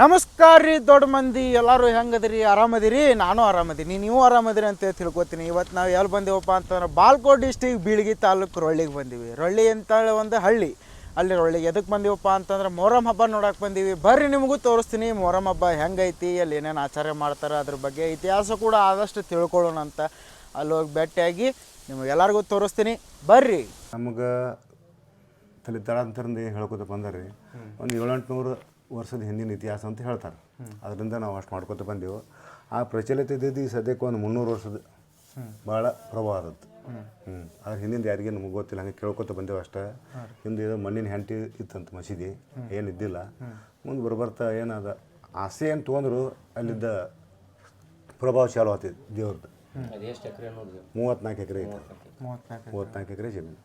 ನಮಸ್ಕಾರ ರೀ ದೊಡ್ಡ ಮಂದಿ ಎಲ್ಲರೂ ಹೆಂಗದಿರಿ ಆರಾಮದಿರಿ ನಾನು ಆರಾಮದೀನಿ ನೀವು ಆರಾಮದಿರಿ ಅಂತ ತಿಳ್ಕೊತೀನಿ. ಇವತ್ತು ನಾವು ಎಲ್ಲಿ ಬಂದೀವಪ್ಪ ಅಂತಂದ್ರೆ ಬಾಲ್ಕೋಟ್ ಡಿಸ್ಟಿಕ್ ಬೀಳ್ಗಿ ತಾಲೂಕು ರೊಳ್ಳಿಗೆ ಬಂದೀವಿ. ರೊಳ್ಳಿ ಅಂತ ಒಂದು ಹಳ್ಳಿ, ಅಲ್ಲಿ ರೊಳ್ಳಿಗೆ ಎದಕ್ಕೆ ಬಂದೀವಪ್ಪ ಅಂತಂದ್ರೆ ಮೊಹರಂ ಹಬ್ಬ ನೋಡಕ್ಕೆ ಬಂದೀವಿ. ಬರ್ರಿ ನಿಮಗೂ ತೋರಿಸ್ತೀನಿ ಮೊಹರಂ ಹಬ್ಬ ಹೆಂಗೈತಿ, ಅಲ್ಲಿ ಏನೇನು ಆಚಾರ ಮಾಡ್ತಾರೆ, ಅದ್ರ ಬಗ್ಗೆ ಇತಿಹಾಸ ಕೂಡ ಆದಷ್ಟು ತಿಳ್ಕೊಳ್ಳೋಣ ಅಂತ ಅಲ್ಲಿ ಹೋಗಿ ಭೇಟಿಯಾಗಿ ನಿಮಗೆ ಎಲ್ಲರಿಗೂ ತೋರಿಸ್ತೀನಿ. ಬರ್ರಿ. ನಮಗೆ ತಲೆ ತಳಂತರಿಂದ ಹೇಳ್ಕೊತ ಬಂದಾರೆ ಒಂದು 700-800 ವರ್ಷದ ಹಿಂದಿನ ಇತಿಹಾಸ ಅಂತ ಹೇಳ್ತಾರೆ. ಅದರಿಂದ ನಾವು ಅಷ್ಟು ಮಾಡ್ಕೊತ ಬಂದೆವು. ಆ ಪ್ರಚಲಿತ ಇದ್ದಿದ್ದು ಈ ಸದ್ಯಕ್ಕೆ ಒಂದು 300 ವರ್ಷದ ಭಾಳ ಪ್ರಭಾವ ಆದದ್ದು. ಅದ್ರ ಹಿಂದಿಂದ ಯಾರಿಗೇನು ನಮಗೆ ಗೊತ್ತಿಲ್ಲ, ಹಂಗೆ ಕೇಳ್ಕೊತ ಬಂದೆವು ಅಷ್ಟೇ. ಹಿಂದೆ ಇದು ಮಣ್ಣಿನ ಹೆಂಟಿ ಇತ್ತಂತ ಮಸೀದಿ, ಏನಿದ್ದಿಲ್ಲ. ಮುಂದೆ ಬರ್ತಾ ಏನದ ಆಸೆ ಏನು ತೊಗೊಂಡ್ರು ಅಲ್ಲಿದ್ದ ಪ್ರಭಾವ ಚಾಲು ಆಗ್ತಿತ್ತು ದೇವ್ರದ್ದು. 34 ಎಕರೆ ಐತೆ, 34 ಎಕರೆ ಜಮೀನು.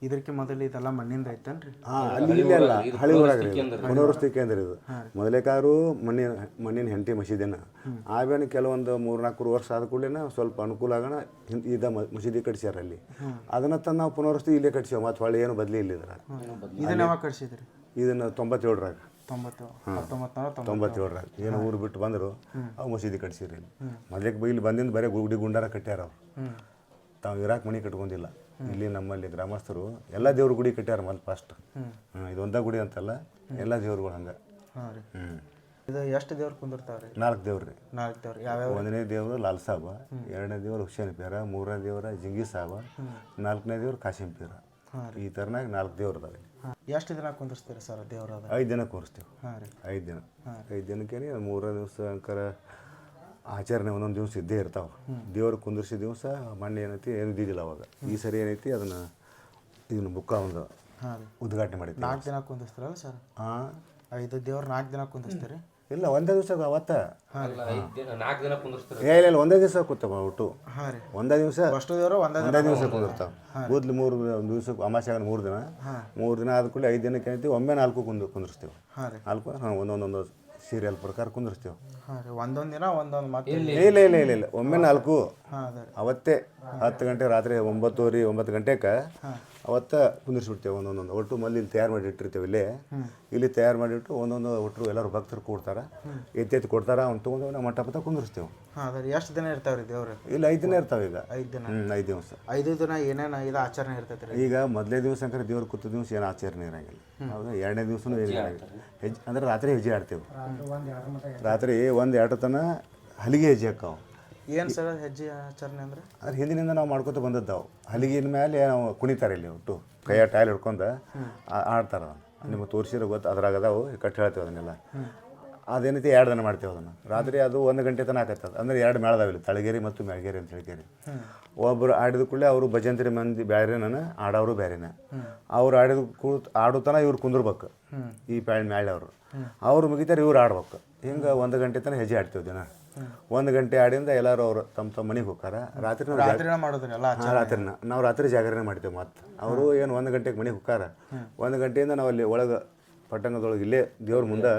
ಇದಕ್ಕೆ ಮೊದಲು ಇದೆಲ್ಲ ಮಣ್ಣಿಂದ ಐತನ್ರಿ? ಅಲ್ಲಿ ಇಲ್ಲಿ ಅಲ್ಲ, ಹಳ್ಳಿ ಊರಾಗ್ರಿ ಪುನರ್ವಸತಿ ಕೇಂದ್ರ ಇದು. ಮೊದಲೇಕಾರು ಮಣ್ಣಿನ ಹೆಂಟಿ ಮಸೀದಿನ ಆಮೇಲೆ ಕೆಲವೊಂದು 3-4 ವರ್ಷ ಆದ ಕೂಡಲೇ ಸ್ವಲ್ಪ ಅನುಕೂಲ ಆಗೋಣ ಇದ ಮಸೀದಿ ಕಟ್ಸ್ಯಾರ ಅಲ್ಲಿ. ಅದನ್ನ ತಂದು ನಾವು ಪುನರ್ವಸತಿ ಇಲ್ಲೇ ಕಟ್ಸೇವೆ. ಮತ್ತು ಹೊಳ್ಳಿ ಏನು ಬದಲಿ ಇಲ್ಲಿದ್ರ. ಇದನ್ನ ಯಾವಾಗ ಕಟ್ಸಿದ್ರಿ? ಇದನ್ನು 97ರಾಗ 1997ರಾಗ ಏನು ಊರು ಬಿಟ್ಟು ಬಂದರು ಅವು ಮಸೀದಿ ಕಟ್ಸಿರಿ. ಇಲ್ಲಿ ಮೊದಲಕ್ಕೆ ಇಲ್ಲಿ ಬಂದಿಂದ ಬರೀ ಗುಡಿ ಗುಂಡಾರ ಕಟ್ಟ್ಯಾರ. ಅವ್ರು ತಾವು ಇರಾಕ್ ಮನೆ ಕಟ್ಕೊಂಡಿಲ್ಲ. ಇಲ್ಲಿ ನಮ್ಮಲ್ಲಿ ಗ್ರಾಮಸ್ಥರು ಎಲ್ಲ ದೇವ್ರ ಗುಡಿ ಕಟ್ಟ್ಯಾರ ಮೊದಲು ಫಸ್ಟ್. ಇದು ಒಂದೇ ಗುಡಿ ಅಂತಲ್ಲ, ಎಲ್ಲ ದೇವ್ರುಗಳು ಹಂಗೆ. ಇದು ಎಷ್ಟು ದೇವ್ರು ಕುಂದಿರ್ತಾವ್ರಿ? 4 ದೇವ್ರು ರೀ. 4 ದೇವ್ರು ಯಾವ್ಯಾವ? 1ನೇ ದೇವರು ಲಾಲ್ ಸಾಬ, 2ನೇ ದೇವರು ಹುಸೇನ್ ಪೀರ, 3ನೇ ದೇವರ ಜಿಂಗಿ ಸಾಬ, 4ನೇ ದೇವ್ರು ಕಾಸಿಂ ಪೀರ. ಈ ಥರನಾಗ 4 ದೇವ್ರು ಅದಾವೆ. ಎಷ್ಟು ದಿನ ಕುಂದಿರ್ಸ್ತೀರಿ ಸರ್ ದೇವ್ರ? 5 ದಿನ ಕೂರಿಸ್ತೀವಿ. 5 ದಿನ. 5 ದಿನಕ್ಕೇನೆ 3ನೇ ದಿವಸ ಅಂಕರ ಆಚರಣೆ ಒಂದೊಂದು ದಿವಸ ಇದ್ದೇ ಇರ್ತಾವೆ. ದೇವ್ರು ಕುಂದಿರ್ಸಿದ ದಿವಸ ಮಣ್ಣು ಏನೈತಿ ಏನು ಇದ್ದಿದ್ದಿಲ್ಲ ಅವಾಗ. ಈ ಸರಿ ಏನೈತಿ ಅದನ್ನು ಇದನ್ನು ಬುಕ್ಕ ಒಂದು ಉದ್ಘಾಟನೆ ಮಾಡಿದ್ವಿ. 4 ದಿನ ಕುಂದಿಸ್ತಾರಲ್ಲ ಸರ್? 5 ದೇವ್ರು 4 ದಿನ ಕುಂದಿಸ್ತೀರಿ? ಇಲ್ಲ, ಒಂದೇ ದಿವಸ ಅವತ್ತ. ಇಲ್ಲ, ಒಂದೇ ದಿವಸ ಕೂತಾವ ಒಟ್ಟು. ಒಂದೇ ದಿವಸ ಅಷ್ಟು ದೇವರು ಒಂದೇ ದಿವಸ ಕುಂದಿರ್ತಾವೆ. ಕೂದಲು 3 ದಿವಸಕ್ಕೆ ಅಮಾಸೆ ಆಗ 3 ದಿನ. 3 ದಿನ ಆದ ಕೂಡಲೇ 5 ದಿನಕ್ಕೆ ಏನೈತಿ ಒಮ್ಮೆ 4 ಕುಂದಿರ್ತೀವಿ. 4 ಒಂದೊಂದೊಂದು ಸೀರಿಯಲ್ ಪ್ರಕಾರ ಕುಂದಿರ್ತೀವಿ. ಒಂದೊಂದು ದಿನ ಒಂದೊಂದು ಮಾತು. ಇಲ್ಲ ಒಮ್ಮೆ 4 ಅವತ್ತೇ 10 ಗಂಟೆ ರಾತ್ರಿ 9 ಗಂಟೆಗೆ ಅವತ್ತ ಕುಂದಿರ್ಸ್ಬಿಡ್ತೇವೆ ಒಂದೊಂದೊಂದು. ಒಟ್ಟು ಮಲ್ಲಿ ಇಲ್ಲಿ ತಯಾರು ಮಾಡಿ ಇಟ್ಟಿರ್ತೇವೆ. ಇಲ್ಲಿ ತಯಾರು ಮಾಡಿಟ್ಟು ಒಂದೊಂದು ಒಟ್ಟರು ಎಲ್ಲರೂ ಭಕ್ತರು ಕೊಡ್ತಾರೆ, ಎತ್ತಿ ಕೊಡ್ತಾರೆ. ಅವ್ನು ತೊಗೊಂಡು ನಾವು ಮಂಟಪದ ಕುಂದಿರ್ಸ್ತೇವೆ. ಎಷ್ಟು ದಿನ ಇರ್ತಾವ್ರಿ ದೇವ್ರು? ಇಲ್ಲಿ 5 ದಿನ ಇರ್ತಾವೆ. ಈಗ 5 ದಿನ. 5 ದಿವಸ. 5 ದಿನ ಏನೇನು ಇದು ಆಚರಣೆ ಇರ್ತೈತೆ? ಈಗ ಮೊದಲೇ ದಿವಸ ಅಂದ್ರೆ ದೇವ್ರು ಕೂತ ದಿವಸ ಏನು ಆಚರಣೆ ಇರಂಗಿಲ್ಲ. ಹೌದಾ? 2ನೇ ದಿವಸನೂ ಏನಿಲ್ಲ. ಹೆಜ್ಜೆ ಅಂದ್ರೆ ರಾತ್ರಿ ಹೆಜ್ಜೆ ಆಡ್ತೇವೆ. ರಾತ್ರಿ 1-2 ತನ ಹಲಿಗೆ ಹೆಜ್ಜೆ ಹಾಕಾವು. ಏನು ಸರ್ ಹೆಜ್ಜೆ ಆಚರಣೆ ಅಂದ್ರೆ? ಅದ್ರ ಹಿಂದಿನಿಂದ ನಾವು ಮಾಡ್ಕೊತ ಬಂದದ್ದಾವು. ಹಲಿಗಿನ ಮೇಲೆ ನಾವು ಕುಣಿತಾರೆ. ಇಲ್ಲಿ ಒಟ್ಟು ಕೈಯ ಟೈಲ್ ಹಿಡ್ಕೊಂಡು ಆಡ್ತಾರೆ. ನಿಮಗೆ ತೋರಿಸಿರೋ ಗೊತ್ತು, ಅದ್ರಾಗ ಅದಾವು ಕಟ್ಟಿ ಹೇಳ್ತೇವೆ ಅದನ್ನೆಲ್ಲ. ಅದೇನೈತಿ 2 ದಿನ ಮಾಡ್ತೇವೆ ಅದನ್ನು. ರಾತ್ರಿ ಅದು 1 ಗಂಟೆ ತನಕ ಆಕತ್ತದ. ಅಂದರೆ 2 ಮೇಳದಾವಿಲ್ಲ, ತಳಗೇರಿ ಮತ್ತು ಮೆಳಗೇರಿ ಅಂತ ಹೇಳ್ಕೇರಿ. ಒಬ್ಬರು ಆಡಿದ ಕೂಡಲೇ ಅವರು ಭಜಂತ್ರಿ ಮಂದಿ ಬೇರೆನ, ಆಡೋರು ಬೇರೆನ. ಅವ್ರು ಆಡುತ್ತಾನ ಇವ್ರು ಕುಂದಿರ್ಬೇಕು. ಈ ಮ್ಯಾಳೆ ಅವ್ರು ಮುಗಿತಾರೆ, ಇವ್ರು ಆಡ್ಬೇಕು. ಹಿಂಗೆ 1 ಗಂಟೆ ತನಕ ಹೆಜ್ಜೆ ಆಡ್ತೇವೆ ದಿನ. 1 ಗಂಟೆ ಆಡಿಂದ ಎಲ್ಲರೂ ಅವ್ರು ತಮ್ಮ ಮನೆಗೆ ಹೋಗ್ತಾರ. ರಾತ್ರಿನ ನಾವು ರಾತ್ರಿ ಜಾಗರಣೆ ಮಾಡ್ತೇವೆ. ಮತ್ತು ಅವರು ಏನು 1 ಗಂಟೆಗೆ ಮನೆಗೆ ಹೋಗ್ತಾರ. 1 ಗಂಟೆಯಿಂದ ನಾವು ಅಲ್ಲಿ ಒಳಗೆ ಪಟ್ಟಣದೊಳಗೆ ಇಲ್ಲೇ ದೇವ್ರ ಮುಂದೆ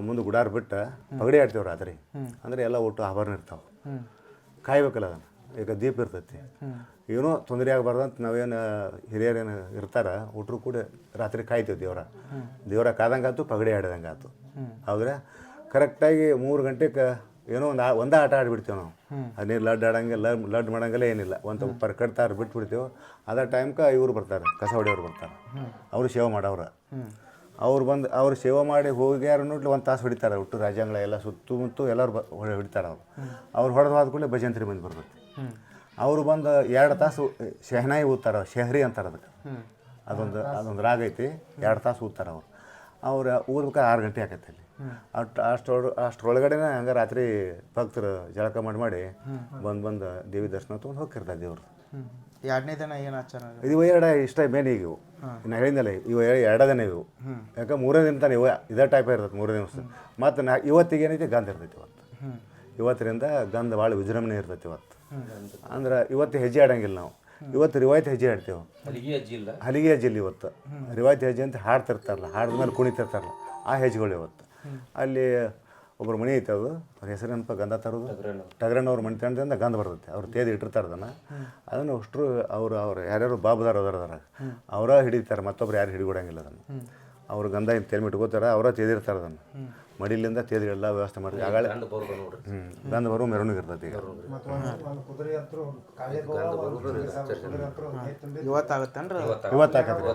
ಮುಂದೆ ಗುಡಾರ ಬಿಟ್ಟು ಪಗಡಿ ಆಡ್ತೇವೆ ರಾತ್ರಿ. ಅಂದರೆ ಎಲ್ಲ ಒಟ್ಟು ಆಭರಣ ಇರ್ತಾವೆ. ಕಾಯ್ಬೇಕಲ್ಲ ಅದನ್ನು. ಈಗ ದೀಪ ಇರ್ತೈತಿ. ಏನೋ ತೊಂದರೆ ಆಗಬಾರ್ದಂತ ನಾವೇನು ಹಿರಿಯರೇನು ಇರ್ತಾರ ಒಟ್ಟರು ಕೂಡ ರಾತ್ರಿ ಕಾಯ್ತೇವೆ ದೇವರ ಕಾದಂಗೆ ಆಯ್ತು, ಪಗಡಿ ಆಡ್ದಂಗೆ ಆಯ್ತು. ಹೌದ್ರೆ ಕರೆಕ್ಟಾಗಿ 3 ಗಂಟೆಗೆ ಏನೋ ಒಂದೇ ಆಟ ಆಡಿಬಿಡ್ತೇವೆ ನಾವು. ಅದೇನು ಲಡ್ ಆಡಂಗಿಲ್ಲ, ಲಡ್ ಮಾಡಂಗಿಲ್ಲ, ಏನಿಲ್ಲ. ಒಂದು ಕಟ್ತಾರೆ ಬಿಟ್ಬಿಡ್ತೇವೆ. ಅದೇ ಟೈಮ್ಗೆ ಇವ್ರು ಬರ್ತಾರೆ, ಕಸ ಹೊಡೆಯವ್ರು ಬರ್ತಾರೆ. ಅವರು ಸೇವೆ ಮಾಡವ್ರ. ಅವ್ರು ಸೇವೆ ಮಾಡಿ ಹೋಗ್ಯಾರ ನೋಡ್ಲಿ 1 ತಾಸು ಹೊಡಿತಾರೆ. ಒಟ್ಟು ರಾಜ್ಯಾಂಗಳ ಎಲ್ಲ ಸುತ್ತಮುತ್ತ ಎಲ್ಲರೂ ಹೊಡಿತಾರೆ. ಅವ್ರು ಹೊಡೆದು ಹೋದ ಕೂಡಲೇ ಭಜಂತ್ರಿ ಮಂದಿ ಬರ್ತೈತಿ. ಅವರು ಬಂದು 2 ತಾಸು ಶೆಹನಾಯಿ ಊದ್ತಾರೆ. ಶೆಹರಿ ಅಂತಾರೆ ಅದಕ್ಕೆ. ಅದೊಂದು ರಾಗ ಐತಿ. 2 ತಾಸು ಊದ್ತಾರೆ ಅವ್ರು ಊದ್ಬೇಕಾದ್ರೆ 6 ಗಂಟೆ ಆಕೈತೆ ಅಲ್ಲಿ. ಅಷ್ಟರೊಳಗಡೆನೇ ಹಂಗೆ ರಾತ್ರಿ ಭಕ್ತರು ಜಳಕ ಮಾಡಿ ಬಂದು ದೇವಿ ದರ್ಶನ ತೊಗೊಂಡು ಹೋಗ್ತಿರ್ತಾರೆ ದೇವ್ರು. 2ನೇ ದಿನ ಏನು ಆಚರಣೆ? ಇದು 2 ಇಷ್ಟ ಮೇನ್. ಈಗ ಇವು ನಾ ಹೇಳಿದ್ನಲ್ಲ, ಇವು 2 ದಿನ ಇವು. ಯಾಕೆ 3ನೇ ದಿನ ತಾನೆ ಇದೇ ಟೈಪ್ ಇರ್ತೈತೆ 3 ದಿವಸ. ಮತ್ತು ಇವತ್ತಿಗೆ ಏನೈತಿ ಗಂಧ ಇರ್ತೈತಿ. ಇವತ್ತರಿಂದ ಗಂಧ ಭಾಳ ವಿಜೃಂಭಣೆ ಇರ್ತೈತಿ ಇವತ್ತು. ಅಂದ್ರೆ ಇವತ್ತು ಹೆಜ್ಜೆ ಆಡಂಗಿಲ್ಲ ನಾವು. ಇವತ್ತು ರಿವಾಯ್ತು ಹೆಜ್ಜೆ ಆಡ್ತೇವೆ. ಹಲಿಗೆ ಹೆಜ್ಜೆ ಇಲ್ಲ ಇವತ್ತು. ರಿವಾಯ್ತು ಹೆಜ್ಜೆ ಅಂತ ಹಾಡ್ತಿರ್ತಾರಲ್ಲ, ಹಾಡಿದ ಮೇಲೆ ಕುಣಿತಿರ್ತಾರಲ್ಲ, ಆ ಹೆಜ್ಜೆಗಳು ಇವತ್ತು. ಅಲ್ಲಿ ಒಬ್ಬರು ಮನೆ ಐತೆ, ಅದು ಅವ್ರ ಹೆಸರೇನಪ್ಪ, ಗಂಧ ತರೋದು ಟಗರಣ್ಣವ್ರ ಮನೆ ತಂಡದಿಂದ ಗಂಧ ಬರ್ತೈತೆ. ಅವ್ರು ತೇದು ಇಟ್ಟಿರ್ತಾರೆ ಅದನ್ನು ಅಷ್ಟರು ಅವ್ರು ಯಾರ್ಯಾರು ಬಾಬುದಾರ ಅದಾರ ಅವರ ಹಿಡಿತಾರೆ. ಮತ್ತೊಬ್ರು ಯಾರು ಹಿಡಿಗೊಡಂಗಿಲ್ಲ ಅದನ್ನು. ಅವ್ರು ಗಂಧ ಹಿಂಗೆ ತೆಲ್ಮಿ ಇಟ್ಕೋತಾರೆ ಅವರ ತೆದಿರ್ತಾರೆ ಅದನ್ನು ಮಡಿಲಿಂದ ತೆದಿ ಎಲ್ಲ ವ್ಯವಸ್ಥೆ ಮಾಡ್ತೀವಿ ಆಗಾಳೆ ಗಂಧ ಬರೋ ಮೆರವಣಿಗೆ ಇರ್ತೈತಿ ಈಗ ಇವತ್ತಾಗತ್ತೇನ್ರಿ ಇವತ್ತು ಹಾಕತ್ರಿ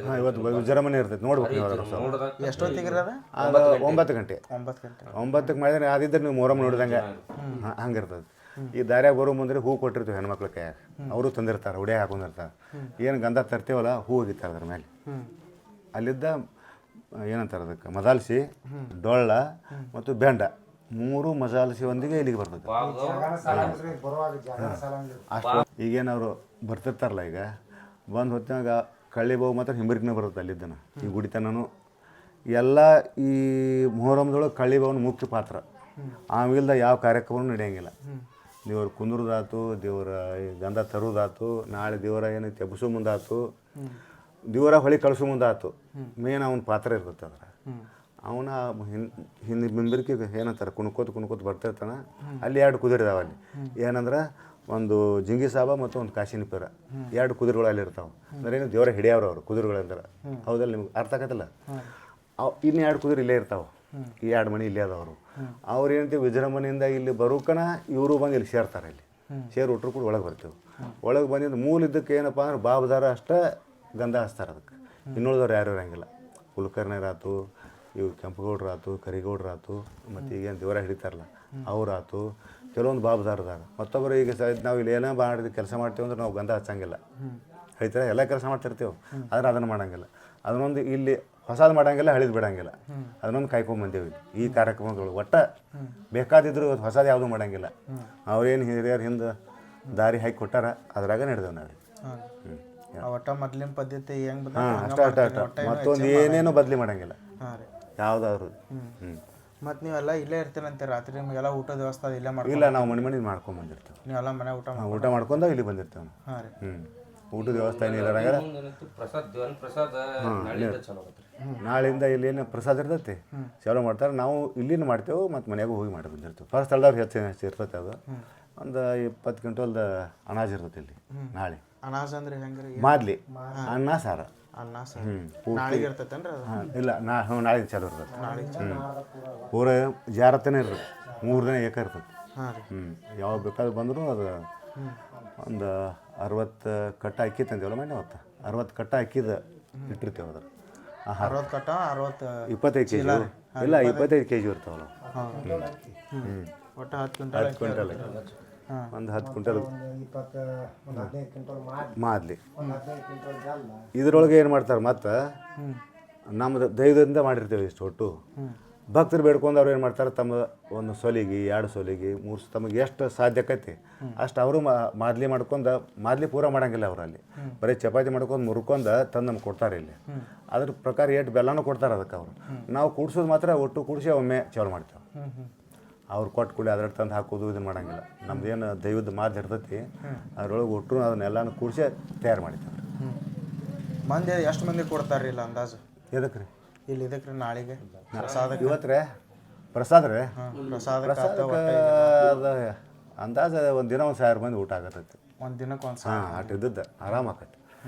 ಹಾಂ ಇವತ್ತು ವಿಜೃಂಭಣೆ ಇರ್ತೈತಿ ನೋಡ್ಬೇಕು ನೀವು ಅದರ ಎಷ್ಟೊತ್ತಿಗೆ ಅದು 9 ಗಂಟೆ 9ಕ್ಕೆ ಮಾಡಿದ್ರೆ ಅದಿದ್ರೆ ನೀವು ಮೊಹರಂ ನೋಡಿದಂಗೆ ಹಂಗಿರ್ತದೆ ಈ ದಾರ್ಯಾಗ ಬರೋ ಮುಂದೆ ಹೂ ಕೊಟ್ಟಿರ್ತೀವಿ ಹೆಣ್ಮಕ್ಳ ಕೈಯಾಗ ಅವರು ತಂದಿರ್ತಾರೆ ಉಡಿಯಾಗ ಹಾಕೊಂಡಿರ್ತಾರೆ ಏನು ಗಂಧ ತರ್ತೀವಲ್ಲ ಹೂ ಹೋಗಿರ್ತಾರೆ ಅದ್ರ ಮೇಲೆ ಅಲ್ಲಿದ್ದ ಏನಂತಾರೆ ಅದಕ್ಕೆ ಮದಾಲ್ಸಿ ಡೊಳ್ಳ ಮತ್ತು ಬೆಂಡ 3 ಮಸಾಲಸಿ ಒಂದಿಗೆ ಇಲ್ಲಿಗೆ ಬರ್ತದೆ ಅಷ್ಟು ಈಗೇನವರು ಬರ್ತಿರ್ತಾರಲ್ಲ ಈಗ ಬಂದು ಹೊತ್ತಾಗ ಕಳ್ಳಿ ಬೋವು ಮಾತ್ರ ಹಿಂಬರಿಕನೇ ಬರುತ್ತೆ ಅಲ್ಲಿದ್ದನ ಈ ಗುಡಿತನೂ ಎಲ್ಲ ಈ ಮೊಹರಂದೊಳಗೆ ಕಳ್ಳಿ ಬೋವನ ಮುಖ್ಯ ಪಾತ್ರ ಆಮೇಲೆ ಯಾವ ಕಾರ್ಯಕ್ರಮನೂ ನಡೆಯಂಗಿಲ್ಲ ದೇವ್ರ ಕುಂದ್ರದಾತು ದೇವರ ಗಂಧ ತರೋದಾತು ನಾಳೆ ದೇವರ ಏನೈತಿ ಎಬ್ಸೋ ಮುಂದಾತು ದೇವರ ಹೊಳಿ ಕಳಿಸೋ ಮುಂದಾತು ಮೇನ್ ಅವನ ಪಾತ್ರ ಇರ್ತೈತೆ ಅದ್ರ ಅವನ ಹಿಂದೆ ಬಿಂಬರಿಕೆ ಏನಂತಾರೆ ಕುಣ್ಕೋತ ಬರ್ತಿರ್ತಾನೆ ಅಲ್ಲಿ 2 ಕುದುರೆ ಇದಾವೆ ಅಲ್ಲಿ ಏನಂದ್ರೆ ಒಂದು ಜಿಂಗಿ ಸಾಬ ಮತ್ತು ಒಂದು ಕಾಶಿನ ಪೀರ 2 ಕುದುರೆಗಳು ಅಲ್ಲಿ ಇರ್ತಾವೆ ಅಂದ್ರೆ ಏನು ದೇವರ ಹಿಡಿಯವ್ರು ಅವರು ಕುದುರೆಗಳಂದ್ರೆ ಹೌದಲ್ಲ ನಿಮ್ಗೆ ಅರ್ಥ ಆಗತ್ತಲ್ಲ ಇನ್ನು 2 ಕುದುರೆ ಇಲ್ಲೇ ಇರ್ತಾವೆ ಈ 2 ಮನೆ ಇಲ್ಲೇ ಅದಾವರು ಅವ್ರು ಏನಂತೀವಿ ವಿಜೃಂಭಣೆಯಿಂದ ಇಲ್ಲಿ ಬರೋಕನ ಇವರು ಬಂದು ಇಲ್ಲಿ ಸೇರ್ತಾರೆ ಇಲ್ಲಿ ಸೇರಿ ಉಟ್ರು ಕೂಡ ಒಳಗೆ ಬರ್ತೀವಿ ಒಳಗೆ ಬಂದಿದ್ದು ಮೂಲ ಇದ್ದಕ್ಕೆ ಏನಪ್ಪ ಅಂದ್ರೆ ಬಾಬದಾರ ಅಷ್ಟೇ ಗಂಧ ಹಚ್ತಾರೆ ಅದಕ್ಕೆ ಇನ್ನುಳಿದವ್ರು ಯಾರು ಇರೋಂಗಿಲ್ಲ ಕುಲಕರ್ಣಿಯರಾತು ಇವು ಕೆಂಪುಗೌಡ್ರಾತು ಕರಿಗೌಡ್ರಾತು ಮತ್ತು ಈಗೇನು ದೇವರ ಹಿಡಿತಾರಲ್ಲ ಅವರಾತು ಕೆಲವೊಂದು ಬಾಬದಾರದಾಗ ಮತ್ತೊಬ್ಬರು ಈಗ ನಾವು ಇಲ್ಲಿ ಏನೋ ಮಾಡಿ ಕೆಲಸ ಮಾಡ್ತೀವಿ ಅಂದ್ರೆ ನಾವು ಗಂಧ ಹಚ್ಚಂಗಿಲ್ಲ ಹೇಳ್ತಾರೆ ಎಲ್ಲ ಕೆಲಸ ಮಾಡ್ತಿರ್ತೀವಿ ಆದರೆ ಅದನ್ನು ಮಾಡೋಂಗಿಲ್ಲ ಅದನ್ನೊಂದು ಇಲ್ಲಿ ಹೊಸದು ಮಾಡೋಂಗಿಲ್ಲ ಹಳಿದು ಬಿಡೋಂಗಿಲ್ಲ ಅದನ್ನೊಂದು ಕಾಯ್ಕೊಂಬಂದೇವಿ ಈ ಕಾರ್ಯಕ್ರಮಗಳು ಒಟ್ಟು ಬೇಕಾದಿದ್ರು ಹೊಸದು ಯಾವುದೂ ಮಾಡೋಂಗಿಲ್ಲ ಅವ್ರೇನು ಹಿರಿಯರು ಹಿಂದೆ ದಾರಿ ಹಾಕಿ ಕೊಟ್ಟಾರ ಅದ್ರಾಗ ನಡೆದೇವೆ ನಾವು ಒಟ್ಟ ಮೊದ್ಲಿನ ಪದ್ಧತಿ ಹೆಂಗ್ ಅಷ್ಟ ಮತ್ತೊಂದು ಏನೇನೋ ಬದಲಿ ಮಾಡೋಂಗಿಲ್ಲ ಯಾವುದಾದ್ರು ಮತ್ತು ನೀವೆಲ್ಲ ಇಲ್ಲೇ ಇರ್ತೀರಂತೆ ರಾತ್ರಿ ನಿಮಗೆಲ್ಲ ಊಟದ ವ್ಯವಸ್ಥೆ ಇಲ್ಲೇ ಮಾಡಿ ಇಲ್ಲ ನಾವು ಮನೆ ಮಾಡ್ಕೊಂಡು ಬಂದಿರ್ತೀವಿ ನೀವೆಲ್ಲ ಮನೆ ಊಟ ಮಾಡ್ಕೊಂಡು ಇಲ್ಲಿ ಬಂದಿರ್ತೇವೆ ಹಾಂ ರೀ ಊಟದ ವ್ಯವಸ್ಥೆ ಏನಿಲ್ಲ ನಾಳೆಯಿಂದ ಇಲ್ಲಿ ಏನು ಪ್ರಸಾದ ಇರ್ತೈತಿ ಚಾಲೂ ಮಾಡ್ತಾರೆ ನಾವು ಇಲ್ಲಿನ ಮಾಡ್ತೇವೆ ಮತ್ತು ಮನೆಯಾಗೂ ಹೋಗಿ ಮಾಡಿ ಬಂದಿರ್ತೀವಿ ಫಸ್ಟ್ ಸ್ಥಳದವ್ರು ಹೆಚ್ಚು ಇರ್ತೈತೆ ಅದು ಒಂದು 20 ಕ್ವಿಂಟಲ್ದ ಅನಾಜ್ ಇರ್ತೈತಿ ಇಲ್ಲಿ ನಾಳೆ ಅನಾಜ್ ಅಂದ್ರೆ ಹೆಂಗ್ರಿ ಮಾದ್ಲಿ ಅನ್ನ ಸಾರ ನಾಳೆಗೆ ಇರ್ತೈತೇನ್ರಿ ಇಲ್ಲ ನಾಳೆ ಚಾಲು ಇರ್ತೈತೆ ಪೂರ ಜಾರತನೇ ಇರ್ತೈತೆ 3 ದಿನ ಏಕ ಇರ್ತೈತೆ ಯಾವಾಗ ಬೇಕಾದ್ರೆ ಬಂದರೂ ಅದು ಒಂದು 60 ಕಟ್ಟ ಅಕ್ಕಿ ತಂದೇವಲ್ಲ ಮನೆ ಅವತ್ತು 60 ಕಟ್ಟ ಅಕ್ಕಿದ ಇಟ್ಟಿರ್ತೇವೆ ಅದ್ರ 60 ಕಟ್ಟ 60 25 ಕೆಜಿ ಇಲ್ಲ 25 ಕೆಜಿ ಇರ್ತಾವಲ್ಲ ಒಟ್ಟು 10 ಕ್ವಿಂಟಲ್ ಒಂದು 10 ಕ್ವಿಂಟಲ್ ಮಾದ್ಲಿ ಇದ್ರೊಳಗೆ ಏನು ಮಾಡ್ತಾರೆ ಮತ್ತು ನಮ್ಮದು ದೈವದಿಂದ ಮಾಡಿರ್ತೇವೆ ಇಷ್ಟು ಒಟ್ಟು ಭಕ್ತರು ಬೇಡ್ಕೊಂಡು ಅವ್ರು ಏನು ಮಾಡ್ತಾರೆ ತಮ್ಮ ಒಂದು ಸೊಲಿಗೆ 2 ಸೊಲಿಗೆ 3 ತಮಗೆ ಎಷ್ಟು ಸಾಧ್ಯಕೈತಿ ಅಷ್ಟು ಅವರು ಮಾದ್ಲಿ ಮಾಡ್ಕೊಂಡು ಮಾದ್ಲಿ ಪೂರ ಮಾಡೋಂಗಿಲ್ಲ ಅವ್ರು ಅಲ್ಲಿ ಬರೀ ಚಪಾತಿ ಮಾಡ್ಕೊಂಡು ಮುರ್ಕೊಂಡು ತಂದು ನಮ್ಗೆ ಕೊಡ್ತಾರೆ ಇಲ್ಲಿ ಅದ್ರ ಪ್ರಕಾರ ಎಷ್ಟು ಬೆಲ್ಲನೂ ಕೊಡ್ತಾರೆ ಅದಕ್ಕೆ ಅವರು ನಾವು ಕೂಡ್ಸೋದು ಮಾತ್ರ ಒಟ್ಟು ಕೂಡಿಸಿ ಒಮ್ಮೆ ಚಾಲು ಮಾಡ್ತೇವೆ ಅವ್ರು ಕೊಟ್ಟು ಕೂಡಿ ಅದ್ರ ತಂದು ಹಾಕೋದು ಇದನ್ನು ಮಾಡೋಂಗಿಲ್ಲ ನಮ್ದು ಏನು ದೈವದ ಮಾತು ಇರ್ತೈತಿ ಅದ್ರೊಳಗೆ ಒಟ್ಟು ಅದನ್ನೆಲ್ಲನೂ ಕೂಡಿಸಿ ತಯಾರು ಮಾಡಿದ್ದೇವೆ ಮಂದಿ ಎಷ್ಟು ಮಂದಿ ಕೊಡ್ತಾರೆ ಇಲ್ಲ ಅಂದಾಜು ಎದಕ್ಕೆ ರೀ ಇಲ್ಲಿ ಇದಕ್ಕೆ ನಾಳೆಗೆ ಇವತ್ತು ರೀ ಪ್ರಸಾದ ರೀ ಪ್ರಸಾದಕ್ಕೆ ಅದು ಅಂದಾಜು ಒಂದು ದಿನ 1000 ಮಂದಿ ಊಟ ಆಗತ್ತೈತಿ ಒಂದು ದಿನಕ್ಕೆ ಒಂದು ಹಾಂ ಅಷ್ಟು ಇದ್ದದ್ದು ಆರಾಮ ಆಕೈತಿ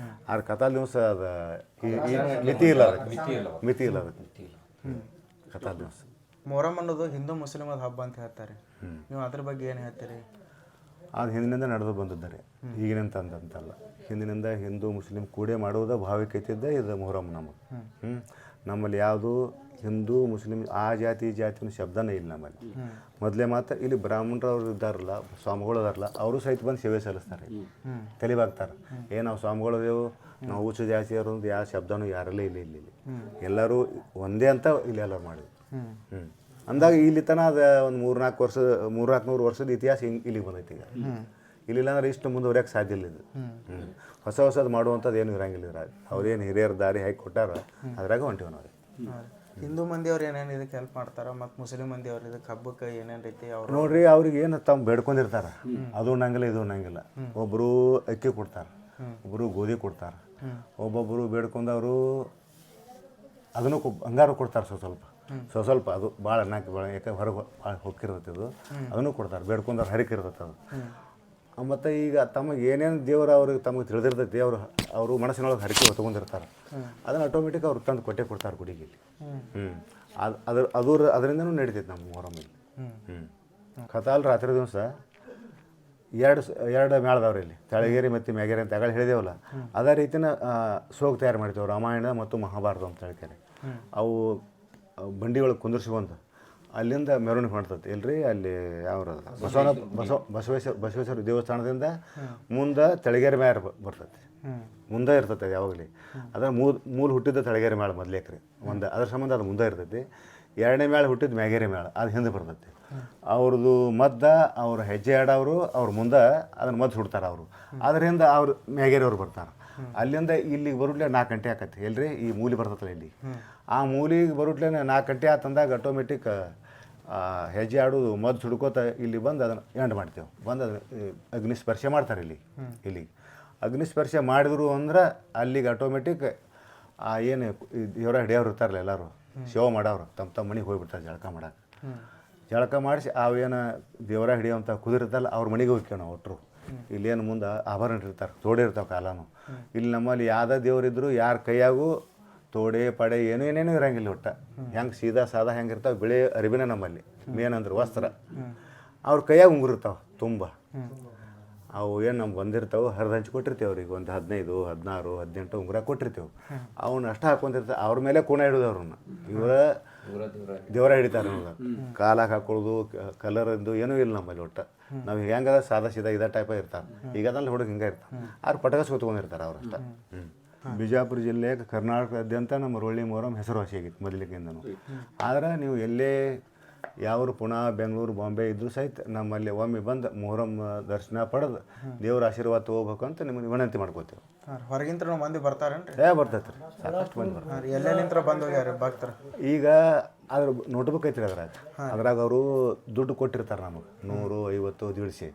ಆದ್ರೆ ಕತಾಲ್ ದಿವಸ ಅದು ಮಿತಿ ಇಲ್ಲ ಅದಕ್ಕೆ ಮಿತಿ ಇಲ್ಲ ಅದಕ್ಕೆ ಕತಾಲ್ ದಿವಸ ಮೊಹರಂ ಅನ್ನೋದು ಹಿಂದೂ ಮುಸ್ಲಿಮರ ಹಬ್ಬ ಅಂತ ಹೇಳ್ತಾರೆ ನೀವು ಅದ್ರ ಬಗ್ಗೆ ಏನು ಹೇಳ್ತೀರಿ ಅದು ಹಿಂದಿನಿಂದ ನಡೆದು ಬಂದಿದ್ದಾರೆ ಈಗಿನಂತ ಅಂತಲ್ಲ ಹಿಂದಿನಿಂದ ಹಿಂದೂ ಮುಸ್ಲಿಂ ಕೂಡೇ ಮಾಡುವುದ ಭಾವಿಕೈತಿದ್ದ ಇದು ಮೊಹರಂ ನಮಗೆ ನಮ್ಮಲ್ಲಿ ಯಾವುದು ಹಿಂದೂ ಮುಸ್ಲಿಂ ಆ ಜಾತಿ ಈ ಜಾತಿನ ಶಬ್ದನೇ ಇಲ್ಲ ನಮ್ಮಲ್ಲಿ ಮೊದಲೇ ಮಾತ್ರ ಇಲ್ಲಿ ಬ್ರಾಹ್ಮಣರವ್ರು ಇದ್ದಾರಲ್ಲ ಸ್ವಾಮಿಗಳು ಅದಾರಲ್ಲ ಅವರು ಸಹಿತ ಬಂದು ಸೇವೆ ಸಲ್ಲಿಸ್ತಾರೆ ತಲೆಬಾಗ್ತಾರೆ ನಾವು ಸ್ವಾಮಿಗಳದೇವು ನಾವು ಉಚ್ಚ ಜಾತಿಯವರು ಯಾವ ಶಬ್ದನೂ ಯಾರಲ್ಲೇ ಇಲ್ಲಿ ಎಲ್ಲರೂ ಒಂದೇ ಅಂತ ಇಲ್ಲಿ ಎಲ್ಲರೂ ಮಾಡಿದ್ವಿ ಅಂದಾಗ ಇಲ್ಲಿ ತನ ಅದು ಒಂದು 300-400 ವರ್ಷದ ಇತಿಹಾಸ ಇಲ್ಲಿಗೆ ಬಂದೈತಿ ಈಗ ಇಲ್ಲಿಲ್ಲ ಅಂದ್ರೆ ಇಷ್ಟು ಮುಂದುವರಿಯೋಕೆ ಸಾಧ್ಯ ಇಲ್ಲ ಇದು ಹೊಸದು ಮಾಡುವಂಥದ್ದು ಏನು ಇರಂಗಿಲ್ಲ ಇದ್ರಾಗ ಅವ್ರೇನು ಹಿರಿಯರ ದಾರಿ ಹಾಕಿ ಕೊಟ್ಟಾರ ಅದ್ರಾಗ ಹೊಂಟಿವಿ ನಾವು ಹಿಂದೂ ಮಂದಿಯವ್ರು ಏನೇನು ಇದಕ್ಕೆ ಹೆಲ್ಪ್ ಮಾಡ್ತಾರೆ ಮತ್ತು ಮುಸ್ಲಿಂ ಮಂದಿಯವ್ರು ಇದಕ್ಕೆ ಹಬ್ಬಕ್ಕೆ ಏನೇನು ರೀತಿ ಅವ್ರು ನೋಡ್ರಿ ಅವ್ರಿಗೆ ಏನು ತಮ್ಮ ಬೇಡ್ಕೊಂಡಿರ್ತಾರೆ ಅದು ಉಣ್ಣಂಗಿಲ್ಲ ಇದು ಉಣ್ಣಂಗಿಲ್ಲ ಒಬ್ಬರು ಅಕ್ಕಿ ಕೊಡ್ತಾರೆ ಒಬ್ಬರು ಗೋಧಿ ಕೊಡ್ತಾರೆ ಒಬ್ಬೊಬ್ಬರು ಬೇಡ್ಕೊಂಡವರು ಅದನ್ನು ಬಂಗಾರ ಕೊಡ್ತಾರೆ ಸ್ವಲ್ಪ ಅದು ಭಾಳ ಅನ್ನಕ್ಕೆ ಭಾಳ ಯಾಕೆ ಹೊರಗೆ ಭಾಳ ಹೊಕ್ಕಿರ್ತೈತೆ ಅದು ಅದನ್ನು ಕೊಡ್ತಾರೆ ಬೇಡ್ಕೊಂಡವ್ರು ಹರಿಕೆ ಇರ್ತೈತೆ ಅದು ಮತ್ತು ಈಗ ತಮಗೆ ಏನೇನು ದೇವರು ಅವ್ರಿಗೆ ತಮಗೆ ತಿಳಿದಿರ್ತೈತಿ ಅವರು ಮನಸ್ಸಿನೊಳಗೆ ಹರಕೆ ಹೊತ್ಕೊಂಡಿರ್ತಾರೆ ಅದನ್ನು ಆಟೋಮೆಟಿಕ್ ಅವ್ರು ತಂದು ಕೊಟ್ಟೆ ಕೊಡ್ತಾರೆ ಗುಡಿಗೆ ಇಲ್ಲಿ. ಅದರಿಂದನೂ ನಡೀತೈತೆ ನಮ್ಮ ಮೊಹರಮ್ಮಲ್ಲಿ. ಕತಾಲ್ ರಾತ್ರಿ ದಿವಸ ಎರಡು ಮೇಳದವ್ರು ಇಲ್ಲಿ ತಳಗೇರಿ ಮತ್ತು ಮ್ಯಾಗೇರಿ ಅಂತ ಆಗ ಹೇಳಿದೇವಲ್ಲ, ಅದೇ ರೀತಿನ ಸೋಗ್ ತಯಾರು ಮಾಡ್ತೇವೆ. ರಾಮಾಯಣ ಮತ್ತು ಮಹಾಭಾರತ ಅಂತ ಹೇಳ್ತಾರೆ. ಅವು ಬಂಡಿ ಒಳಗೆ ಕುಂದಿರ್ಸ್ಕೊಂಡು ಅಲ್ಲಿಂದ ಮೆರವಣಿಗೆ ಮಾಡ್ತೈತಿ ಇಲ್ರಿ. ಅಲ್ಲಿ ಯಾವ ಬಸವೇಶ್ವರ ದೇವಸ್ಥಾನದಿಂದ ಮುಂದೆ ತಳಗೇರಿ ಮ್ಯಾರ ಬರ್ತೈತಿ, ಮುಂದೆ ಇರ್ತೈತೆ ಯಾವಾಗಲಿ. ಅದ್ರ ಮೂಲ ಹುಟ್ಟಿದ ತಳಗೇರಿ ಮೇಳ ಮೊದಲೇಕ್ರಿ ಒಂದು, ಅದ್ರ ಸಂಬಂಧ ಅದು ಮುಂದೆ ಇರ್ತೈತಿ. ಎರಡನೇ ಮೇಳ ಹುಟ್ಟಿದ ಮ್ಯಾಗೇರಿ ಮೇಳ ಅದು ಹಿಂದೆ ಬರ್ತೈತಿ. ಅವ್ರದ್ದು ಮದ್ದ ಅವ್ರು ಹೆಜ್ಜೆ ಆಡೋರು ಅವ್ರು ಮುಂದೆ ಅದನ್ನು ಮದ್ದು ಸುಡ್ತಾರೆ ಅವರು. ಅದರಿಂದ ಅವ್ರು ಮ್ಯಾಗೇರಿಯವ್ರು ಬರ್ತಾರೆ. ಅಲ್ಲಿಂದ ಇಲ್ಲಿಗೆ ಬರುಟ್ಲೆ 4 ಗಂಟೆ ಆಕತಿ ಎಲ್ರಿ. ಈ ಮೂಲಿ ಬರ್ತೈತಲ್ಲ ಇಲ್ಲಿ, ಆ ಮೂಲಿಗೆ ಬರುಟ್ಲೆ 4 ಗಂಟೆ ಆತಂದಾಗ ಆಟೋಮೆಟಿಕ್ ಹೆಜ್ಜೆ ಆಡೋದು ಮದ್ದು ಸುಡ್ಕೋತ ಇಲ್ಲಿ ಬಂದು ಅದನ್ನು ಎಂಡ್ ಮಾಡ್ತೇವೆ. ಬಂದು ಅದನ್ನು ಅಗ್ನಿಸ್ಪರ್ಶ ಮಾಡ್ತಾರೆ ಇಲ್ಲಿಗೆ ಅಗ್ನಿಸ್ಪರ್ಶ ಮಾಡಿದ್ರು ಅಂದ್ರೆ ಅಲ್ಲಿಗೆ ಆಟೋಮೆಟಿಕ್ ಏನು ದೇವರ ಹಿಡಿಯೋರು ಇರ್ತಾರಲ್ಲ ಎಲ್ಲರೂ ಶೋ ಮಾಡೋರು ತಮ್ಮ ಮನೆಗೆ ಹೋಗ್ಬಿಡ್ತಾರೆ ಜಳಕ ಮಾಡಿಸಿ ಅವೇನು ದೇವರ ಹಿಡಿಯೋಂಥ ಕುದುರಿರ್ತಲ್ಲ ಅವ್ರ ಮನೆಗೆ ಹೋಗ್ತೇವೆ ನಾವು ಒಟ್ಟರು. ಇಲ್ಲೇನು ಮುಂದೆ ಆಭರಣ ಇರ್ತಾರೆ, ತೋಡೆ ಇರ್ತಾವೆ ಕಾಲನು. ಇಲ್ಲಿ ನಮ್ಮಲ್ಲಿ ಯಾವ್ದು ದೇವರಿದ್ರು ಯಾರ ಕೈಯಾಗೂ ತೋಡೆ ಪಡೆ ಏನೇನೇನು ಇರಂಗಿಲ್ಲ. ಒಟ್ಟ ಹೆಂಗೆ ಸೀದಾ ಸಾದಾ ಹೆಂಗೆ ಇರ್ತಾವೆ, ಬಿಳಿ ಅರಿವಿನ ನಮ್ಮಲ್ಲಿ ಮೇನ್ ಅಂದ್ರೆ ವಸ್ತ್ರ. ಅವ್ರ ಕೈಯಾಗ ಉಂಗುರಿರ್ತಾವೆ ತುಂಬ. ಅವು ಏನು ನಮ್ಗೆ ಬಂದಿರ್ತಾವೆ ಹರಿದು ಹಂಚಿ ಕೊಟ್ಟಿರ್ತೇವೆ ಅವ್ರಿಗೆ ಒಂದು 15, 16, 18 ಉಂಗುರ ಕೊಟ್ಟಿರ್ತೇವೆ. ಅವನ್ನ ಅಷ್ಟು ಹಾಕ್ಕೊಂತಿರ್ತಾರೆ. ಅವ್ರ ಮೇಲೆ ಕೂಣ ಹಿಡಿದು ಅವ್ರನ್ನ ಇವರ ದೇವರ ಹಿಡಿತಾರೆ. ಕಾಲಾಗ ಹಾಕೊಳ್ಳೋದು ಕಲರಿಂದು ಏನೂ ಇಲ್ಲ ನಮ್ಮಲ್ಲಿ. ಒಟ್ಟು ನಾವು ಹೆಂಗದ ಸಾದಾ ಸೀದಾ ಇದೇ ಟೈಪ ಇರ್ತಾರೆ. ಈಗ ಅದನ್ನು ಹುಡುಗ ಹಿಂಗೆ ಇರ್ತಾರೆ. ಅವ್ರು ಪಟಕಸ್ ಹೊತ್ಕೊಂಡಿರ್ತಾರೆ ಅವ್ರಷ್ಟ. ಬಿಜಾಪುರ ಜಿಲ್ಲೆ ಕರ್ನಾಟಕದಾದ್ಯಂತ ನಮ್ಮ ರೊಳ್ಳಿ ಮೊಹರಂ ಹೆಸರುವಾಸಿಯಾಗಿತ್ತು ಮೊದಲಿಗಿಂದನೂ. ಆದ್ರೆ ನೀವು ಎಲ್ಲೇ ಯಾವ್ರು ಪುಣೆ, ಬೆಂಗಳೂರು, ಬಾಂಬೆ ಇದ್ದರೂ ಸಹಿತ ನಮ್ಮಲ್ಲಿ ಒಮ್ಮೆ ಬಂದು ಮೊಹರಂ ದರ್ಶನ ಪಡೆದು ದೇವ್ರ ಆಶೀರ್ವಾದ ತೊಗೋಬೇಕು ಅಂತ ನಿಮಗೆ ವಿನಂತಿ ಮಾಡ್ಕೋತೇವೆ. ಹೊರಗಿಂತ ಮಂದಿ ಬರ್ತಾರೇನ್ರಿ? ಬರ್ತೈತೆ ರೀ, ಸಾಕಷ್ಟು ಮಂದಿ ಬರ್ತಾರೆ. ಎಲ್ಲೆಲ್ಲಿಂದ ಬಂದು ಹೋಗ್ಯಾರ ಭಕ್ತರು? ಈಗ ಅದ್ರ ನೋಟ್ಬುಕ್ ಐತ್ರಿ ಅದ್ರಾಗ ಅವರು ದುಡ್ಡು ಕೊಟ್ಟಿರ್ತಾರೆ ನಮಗೆ 100, 50, 150.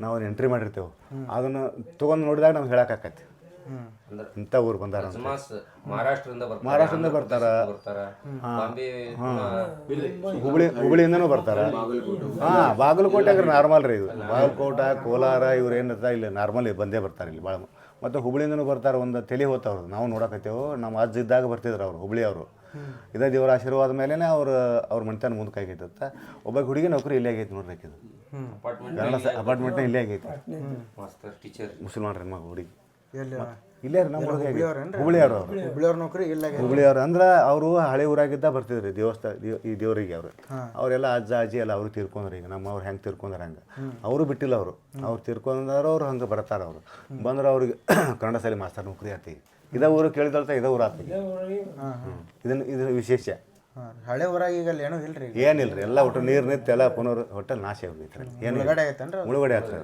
ನಾವು ಅದನ್ನ ಎಂಟ್ರಿ ಮಾಡಿರ್ತೇವೆ. ಅದನ್ನು ತೊಗೊಂಡು ನೋಡಿದಾಗ ನಮ್ಗೆ ಹೇಳಕ್ಕಾಕೈತಿ ಇಂಥ ಊರು ಬಂದಾರ. ಮಹಾರಾಷ್ಟ್ರದಿಂದ ಬರ್ತಾರ, ಹುಬ್ಳಿಯಿಂದನೂ ಬರ್ತಾರ. ಬಾಗಲಕೋಟೆಗೆ ನಾರ್ಮಲ್ ರೀ ಇದು. ಬಾಗಲಕೋಟೆ, ಕೋಲಾರ ಇವ್ರು ಏನಿರ್ತಾರೆ ಇಲ್ಲಿ ನಾರ್ಮಲ್ ಬಂದೇ ಬರ್ತಾರೆ ಇಲ್ಲಿ ಭಾಳ. ಮತ್ತು ಹುಬ್ಳಿಯಿಂದನೂ ಬರ್ತಾರೆ. ಒಂದು ತಲೆ ಹೋಗ್ತಾವ್ರು ನಾವು ನೋಡಕತ್ತೇವೆ. ನಮ್ಮ ಅಜ್ಜ ಇದ್ದಾಗ ಬರ್ತಿದ್ರು ಅವರು ಹುಬ್ಳಿ ಅವರು. ಇದೇ ದೇವರ ಆಶೀರ್ವಾದ ಮೇಲೆ ಅವ್ರ ಮನೆತನ ಮುಂದೆ ಕೈಗೈತತ್ತ. ಒಬ್ಬ ಹುಡುಗಿ ನೌಕರಿ ಇಲ್ಲೇ ಆಗೈತಿ ನೋಡ್ರಿ. ಆಕಿದು ಕನ್ನಡ ಅಪಾರ್ಟ್ಮೆಂಟ್ನ ಇಲ್ಲೇ ಆಗೈತಿ. ಮುಸಲ್ಮಾನ್ರ ಹೆಣ್ಮಕ್ಳು ಹುಡುಗಿ ಇಲ್ಲೇ ರೀ. ನಮ್ಮ ಹುಬ್ಳಿಯವ್ರು ಹುಬ್ಳಿಯವ್ರು ಅಂದ್ರೆ ಅವರು ಹಳೆ ಊರಾಗಿದ್ದ ಬರ್ತಿದ್ರಿ ದೇವಸ್ಥಾನ ಈ ದೇವರಿಗೆ. ಅವರೆಲ್ಲ ಅಜ್ಜ ಅಜ್ಜಿ ಎಲ್ಲ ಅವರು ತೀರ್ಕೊಂಡ್ರಿ. ಈಗ ನಮ್ಮವ್ರು ಹೆಂಗೆ ತೀರ್ಕೊಂಡ್ರೆ ಹಂಗೆ ಅವರು ಬಿಟ್ಟಿಲ್ಲ. ಅವ್ರು ತೀರ್ಕೊಂಡ್ರು ಅವ್ರು ಹಂಗೆ ಬರ್ತಾರೆ. ಅವರು ಬಂದ್ರೆ ಅವ್ರಿಗೆ ಕನ್ನಡ ಶಾಲೆ ಮಾಸ್ತರ್ ನೌಕರಿ ಆತಿ. ಇದೇ ಊರು ಕೇಳಿದಳ್ತ ಇದೇ ಊರು ಆತ. ಇದನ್ನು ವಿಶೇಷ. ಹಳೆ ಊರಾಗ ಈಗ ಏನೂ ಇಲ್ರಿ, ಏನಿಲ್ರಿ. ಎಲ್ಲ ಒಟ್ಟು ನೀರು ನಿಂತು ಎಲ್ಲ ಪುನರ್ ಹೋಟೆಲ್ ನಾಶ ಹೋಗೈತ್ರಿ. ಏನು ಮುಳುಗಡೆ ಆಗ್ತದೆ.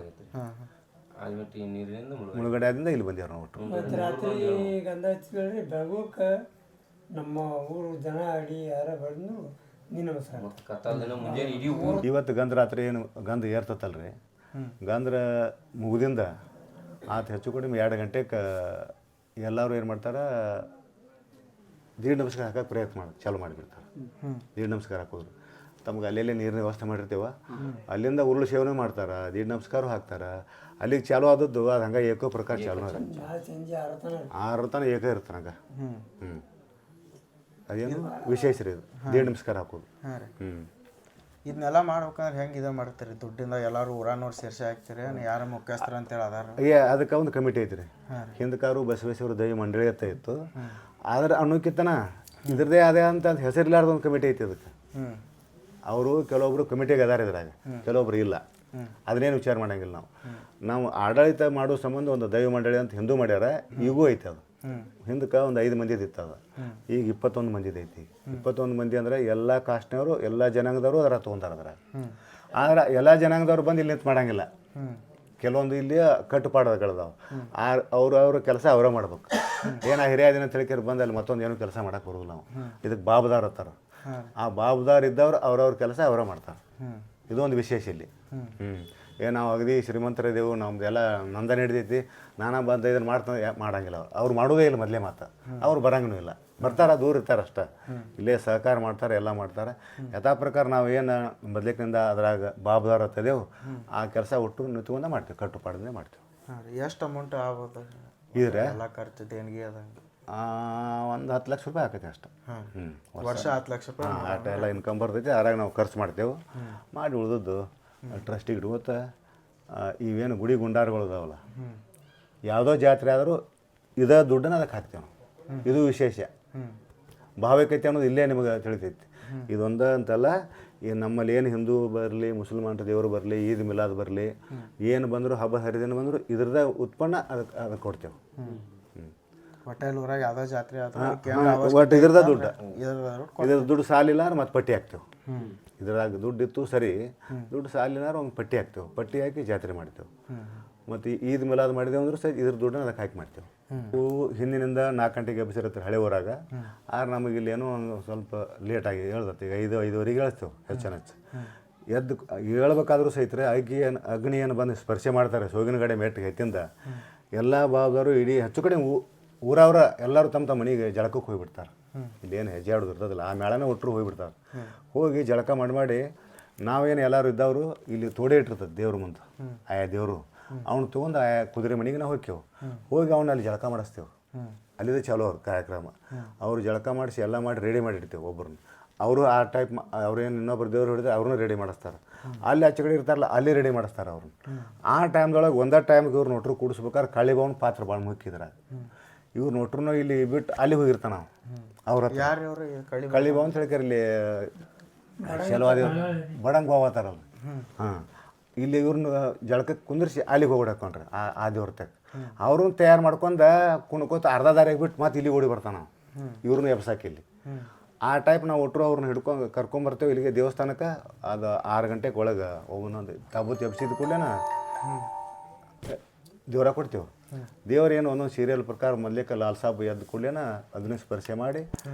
ಮುಳುಗಡೆ ಆದಿಂದ ಇಲ್ಲಿ ಬಂದೇವ್ರಿ ನಾವು. ಒಟ್ಟು ಮತ್ತು ರಾತ್ರಿ ಗಂಧ ಹಚ್ಚಿದ್ರಿ ಬೆಳಗೋಕೆ ನಮ್ಮ ಊರು ಜನ ಅಡಿ ಯಾರ ಬಂದು ನಮಸ್ಕಾರ. ಇವತ್ತು ಗಂಧ ರಾತ್ರಿ ಏನು ಗಂಧ ಏರ್ತತ್ತಲ್ರಿ, ಗಂಧ ಮುಗಿದಿಂದ ಆತ ಹೆಚ್ಚು ಕಡಿಮೆ 2 ಗಂಟೆಗೆ ಎಲ್ಲರೂ ಏನು ಮಾಡ್ತಾರೆ, ದೀಡ್ ನಮಸ್ಕಾರ ಹಾಕಕ್ಕೆ ಪ್ರಯತ್ನ ಚಾಲು ಮಾಡಿಬಿಡ್ತಾರೆ. ದೀಡ್ ನಮಸ್ಕಾರ ಹಾಕೋದು ತಮ್ಗೆ ಅಲ್ಲೆಲ್ಲೇ ನೀರಿನ ವ್ಯವಸ್ಥೆ ಮಾಡಿರ್ತೇವೆ. ಅಲ್ಲಿಂದ ಉರುಳು ಸೇವನೆ ಮಾಡ್ತಾರೆ, ದೀಡ್ ನಮಸ್ಕಾರ ಹಾಕ್ತಾರೆ. ಅಲ್ಲಿಗೆ ಚಾಲು ಆದದ್ದು ಅದು ಹಂಗೆ ಏಕೋ ಪ್ರಕಾರ ಚಾಲು 6 ತನಕ ಏಕ ಇರ್ತಾನೆ ಹಂಗೆ. ಅದೇನು ವಿಶೇಷ ರೀ ಇದು ದೀಡ್ ನಮಸ್ಕಾರ ಹಾಕೋದು. ಇದನ್ನೆಲ್ಲ ಮಾಡ್ಬೇಕಂದ್ರೆ ಹೆಂಗೆ ಇದು ಮಾಡ್ತೀರಿ? ದುಡ್ಡಿಂದ ಎಲ್ಲರೂ ಊರಾನವ್ರು ಸೇರಿಸಿ ಹಾಕ್ತೀರಿ, ಯಾರ ಮುಖ್ಯಸ್ಥರು ಅಂತೇಳಿ ಅದಾರ? ಅದಕ್ಕೆ ಒಂದು ಕಮಿಟಿ ಐತ್ರಿ. ಹಿಂದಕಾರು ಬಸವೇಶ್ವರ ದೈವ ಮಂಡಳಿ ಅಂತ ಇತ್ತು. ಆದ್ರೆ ಅನ್ನೋಕ್ಕಿಂತನ ಇದ್ರದ್ದೇ ಅದೇ ಅಂತ ಹೆಸರಿಲ್ಲಾರ್ದ ಒಂದು ಕಮಿಟಿ ಐತಿ ಅದಕ್ಕೆ. ಅವರು ಕೆಲವೊಬ್ರು ಕಮಿಟಿಗೆ ಅದಾರ ಇದ್ರಾಗ, ಕೆಲವೊಬ್ರು ಇಲ್ಲ. ಅದನ್ನೇನು ವಿಚಾರ ಮಾಡಂಗಿಲ್ಲ ನಾವು ಆಡಳಿತ ಮಾಡೋ ಸಂಬಂಧ ಒಂದು ದೈವ ಮಂಡಳಿ ಅಂತ ಹಿಂದೂ ಮಾಡ್ಯಾರ. ಈಗೂ ಐತೆ ಅದು. ಹಿಂದಕ್ಕೆ ಒಂದು 5 ಮಂದಿದು ಇತ್ತು ಅದು. ಈಗ 21 ಮಂದಿದು ಐತಿ. 21 ಮಂದಿ ಅಂದರೆ ಎಲ್ಲ ಕಾಸ್ಟ್ನವರು ಎಲ್ಲ ಜನಾಂಗದವರು ಅದರ ತೊಗೊಂಡಾರ ಅದ್ರಾಗ. ಆದ್ರೆ ಎಲ್ಲ ಜನಾಂಗದವ್ರು ಬಂದು ಇಲ್ಲಿ ನಿಂತು ಮಾಡಂಗಿಲ್ಲ. ಕೆಲವೊಂದು ಇಲ್ಲಿ ಕಟ್ಟುಪಾಡುಗಳದಾವೆ. ಅವ್ರ ಕೆಲಸ ಅವರೇ ಮಾಡ್ಬೇಕು. ಏನೋ ಹಿರಿಯ ದಿನ ತಿಳ್ಕೇರಿ ಬಂದು ಅಲ್ಲಿ ಮತ್ತೊಂದು ಏನೂ ಕೆಲಸ ಮಾಡೋಕೆ ಬರೋಲ್ಲ ನಾವು. ಇದಕ್ಕೆ ಬಾಬ್ದಾರ್ ಅಂತಾರ. ಆ ಬಾಬ್ದಾರ್ ಇದ್ದವ್ರು ಅವ್ರವ್ರ ಕೆಲಸ ಅವರೇ ಮಾಡ್ತಾರೆ. ಇದೊಂದು ವಿಶೇಷ ಇಲ್ಲಿ. ನಾವು ಅಗದಿ ಶ್ರೀಮಂತರಿದ್ದೆವು, ನಮ್ದೆಲ್ಲ ನಂದನ ಹಿಡಿದೈತಿ, ನಾನಾ ಬಂದ ಇದನ್ನು ಮಾಡ್ತಾನೆ ಮಾಡಂಗಿಲ್ಲ. ಅವ್ರು ಮಾಡೋದೇ ಇಲ್ಲ ಮೊದಲೇ ಮಾತು. ಅವ್ರು ಬರಂಗೂ ಇಲ್ಲ, ಬರ್ತಾರೆ ದೂರ ಇರ್ತಾರೆ ಅಷ್ಟೇ. ಇಲ್ಲೇ ಸಹಕಾರ ಮಾಡ್ತಾರೆ, ಎಲ್ಲ ಮಾಡ್ತಾರೆ. ಯಥಾ ಪ್ರಕಾರ ನಾವು ಏನು ಮೊದ್ಲಿಕ್ಕಿಂದ ಅದ್ರಾಗ ಬಾಬ್ದಾರ ಹತ್ತದೇವು ಆ ಕೆಲಸ ಒಟ್ಟು ನಿಂತ್ಕೊಂಡ ಮಾಡ್ತೀವಿ, ಕಟ್ಟುಪಾಡದೇ ಮಾಡ್ತೀವಿ. ಹಾಂ ರೀ. ಎಷ್ಟು ಅಮೌಂಟ್ ಆಗ್ಬೋದು ಇದ್ರೆ ಎಲ್ಲ ಖರ್ಚು ದೇಣಿಗೆ ಅದಂಗೆ? ಒಂದು 10 ಲಕ್ಷ ರೂಪಾಯಿ ಆಕೈತೆ ಅಷ್ಟೆ. ವರ್ಷ 10 ಲಕ್ಷ ರೂಪಾಯಿ ಆಟ ಎಲ್ಲ ಇನ್ಕಮ್ ಬರ್ತೈತಿ, ಅದ್ರಾಗ ನಾವು ಖರ್ಚು ಮಾಡ್ತೇವೆ. ಮಾಡಿ ಉಳಿದದ್ದು ಟ್ರಸ್ಟಿಗೆ ಇಟ್ಕೋತ ಇವೇನು ಗುಡಿ ಗುಂಡಾರಗಳು ಇದಾವಲ್ಲ, ಯಾವುದೋ ಜಾತ್ರೆ ಆದರೂ ಇದೇ ದುಡ್ಡನ್ನ ಅದಕ್ಕೆ ಹಾಕ್ತೇವೆ ನಾವು. ಇದು ವಿಶೇಷ ಭಾವೈಕ್ಯತೆ ಅನ್ನೋದು ಇಲ್ಲೇ ನಿಮಗೆ ತಿಳಿತೈತಿ. ಇದೊಂದು ಅಂತಲ್ಲ, ಈ ನಮ್ಮಲ್ಲಿ ಏನು ಹಿಂದೂ ಬರಲಿ, ಮುಸಲ್ಮಾನರ ದೇವರು ಬರಲಿ, ಈದ್ ಮಿಲಾದ್ ಬರಲಿ, ಏನು ಬಂದರೂ ಹಬ್ಬ ಹರಿದಿನ ಬಂದರೂ ಇದ್ರದ ಉತ್ಪನ್ನ ಅದಕ್ಕೆ ಕೊಡ್ತೇವೆ. ಹೋಟೆಲ್ ಊರಾಗ ಯಾವುದೋ ಜಾತ್ರೆ ಒಟ್ಟು ಇದ್ರದ ದುಡ್ಡು, ಇದ್ರ ದುಡ್ಡು ಸಾಲಿಲ್ಲ ಅಂದ್ರೆ ಮತ್ತೆ ಪಟ್ಟಿ ಹಾಕ್ತೇವೆ. ಇದ್ರಾಗ ದುಡ್ಡು ಇತ್ತು ಸರಿ, ದುಡ್ಡು ಸಾಲಿನಾರು ಒಂದು ಪಟ್ಟಿ ಹಾಕ್ತೇವೆ. ಪಟ್ಟಿ ಹಾಕಿ ಜಾತ್ರೆ ಮಾಡ್ತೇವೆ. ಮತ್ತು ಈದ್ ಮಿಲಾದ್ ಮಾಡಿದೆವು ಅಂದ್ರೆ ಸರಿ ಇದ್ರ ದುಡ್ಡನ್ನ ಅದಕ್ಕೆ ಹಾಕಿ ಮಾಡ್ತೇವೆ. ಹಿಂದಿನಿಂದ 4 ಗಂಟೆಗೆ ಎಬ್ಸಿರತ್ತೆ ಹಳೆ ಊರಾಗ. ಆದ್ರೆ ನಮಗೆ ಇಲ್ಲಿ ಏನೋ ಒಂದು ಸ್ವಲ್ಪ ಲೇಟಾಗಿ ಹೇಳ್ದತ್ತೆ. ಈಗ 5-5:30 ಹೇಳ್ತೇವೆ ಹೆಚ್ಚು. ಎದ್ದು ಹೇಳ್ಬೇಕಾದ್ರೂ ಸಹಿತ ಅಗ್ನಿಯನ್ನು ಬಂದು ಸ್ಪರ್ಶೆ ಮಾಡ್ತಾರೆ. ಸೋಗಿನ ಕಡೆ ಮೆಟ್ಟಿಗೆ ಎತ್ತಿಂದ ಎಲ್ಲ ಬಾಬಾರು ಇಡೀ ಹೆಚ್ಚು ಕಡೆ ಊರವ್ರ ಎಲ್ಲರೂ ತಮ್ಮ ಮನೆಗೆ ಜಳಕಕ್ಕೆ ಹೋಗಿಬಿಡ್ತಾರೆ. ಇಲ್ಲೇನು ಹೆಜ್ಜೆ ಆಡೋದು ಇರ್ತದಿಲ್ಲ, ಆ ಮೇಳನೇ ಒಟ್ಟರು ಹೋಗಿಬಿಡ್ತಾರೆ. ಹೋಗಿ ಜಳಕ ಮಾಡಿ ನಾವೇನು ಎಲ್ಲರೂ ಇದ್ದವರು ಇಲ್ಲಿ ತೋಡೆ ಇಟ್ಟಿರ್ತದೆ ದೇವ್ರ ಮುಂದೆ. ಆಯಾ ದೇವರು ಅವ್ನು ತೊಗೊಂಡು ಆಯಾ ಕುದುರೆ ಮನೆಗೆ ನಾವು ಹೋಗ್ತೇವೆ. ಹೋಗಿ ಅವನ್ನ ಅಲ್ಲಿ ಜಳಕ ಮಾಡಿಸ್ತೇವೆ. ಅಲ್ಲಿದೆ ಚಲೋ ಅವ್ರ ಕಾರ್ಯಕ್ರಮ. ಅವರು ಜಳಕ ಮಾಡಿಸಿ ಎಲ್ಲ ಮಾಡಿ ರೆಡಿ ಮಾಡಿಡ್ತೇವೆ ಒಬ್ಬರನ್ನ. ಅವರು ಆ ಟೈಪ್ ಅವ್ರೇನು ಇನ್ನೊಬ್ರು ದೇವ್ರು ಹಿಡಿದ್ರೆ ಅವ್ರನ್ನೂ ರೆಡಿ ಮಾಡಿಸ್ತಾರೆ. ಅಲ್ಲಿ ಆಚೆ ಕಡೆ ಇರ್ತಾರಲ್ಲ ಅಲ್ಲಿ ರೆಡಿ ಮಾಡಿಸ್ತಾರೆ ಅವ್ರನ್ನ. ಆ ಟೈಮ್ದೊಳಗೆ ಒಂದೇ ಟೈಮ್ಗೆ ಇವ್ರು ನೋಟ್ರು ಕೂಡಿಸ್ಬೇಕಾದ್ರೆ ಕಳ್ಳಿ ಬಾವನ ಪಾತ್ರ ಭಾಳ ಮುಖ್ಯಿದ್ರ. ಇವ್ರು ನೋಟ್ರು ಇಲ್ಲಿ ಬಿಟ್ಟು ಅಲ್ಲಿ ಹೋಗಿರ್ತಾನೆ ನಾವು. ಅವ್ರ ಕಳ್ಳಿ ಬಾವ ಅಂತ ಹೇಳ್ತಾರೆ. ಇಲ್ಲಿ ಶೆಲವಾದಿ ಬಡಂಗ್ ಬಾವ ಅತ್ತಾರಲ್ಲ, ಹಾಂ, ಇಲ್ಲಿ ಇವ್ರನ್ನ ಜಳಕಕ್ಕೆ ಕುಂದಿರ್ಸಿ ಅಲ್ಲಿಗೆ ಹೋಗ್ಬಿಡಕೊಂಡ್ರೆ ಆ ದೇವ್ರ ತಕ್ಕ ಅವ್ರನ್ನ ತಯಾರು ಮಾಡ್ಕೊಂಡು ಕುಣ್ಕೋತ ಅರ್ಧ ದಾರಿಗೆ ಬಿಟ್ಟು ಮತ್ತೆ ಇಲ್ಲಿ ಓಡಿ ಬರ್ತಾನೆ ನಾವು. ಇವ್ರನ್ನ ಎಬ್ಸಾಕಿ ಇಲ್ಲಿ ಆ ಟೈಪ್ ನಾವು ಒಟ್ಟರು ಅವ್ರನ್ನ ಕರ್ಕೊಂಬರ್ತೇವೆ ಇಲ್ಲಿಗೆ ದೇವಸ್ಥಾನಕ್ಕೆ. ಅದು 6 ಗಂಟೆಗೆ ಒಳಗೆ ಒಬ್ಬನೊಂದು ತಾಬೂತ್ ಎಬ್ಸಿದ ಕೂಡಲೇನ ದೇವ್ರ ಕೊಡ್ತೇವೆ. ದೇವ್ರೇನು ಒಂದೊಂದು ಸೀರಿಯಲ್ ಪ್ರಕಾರ ಮೊದಲೇಕ ಲಾಲ್ ಸಾಬ್ ಎದ್ದು ಕೂಡಲೇನ ಅದನ್ನ ಸ್ಪರ್ಶೆ ಮಾಡಿ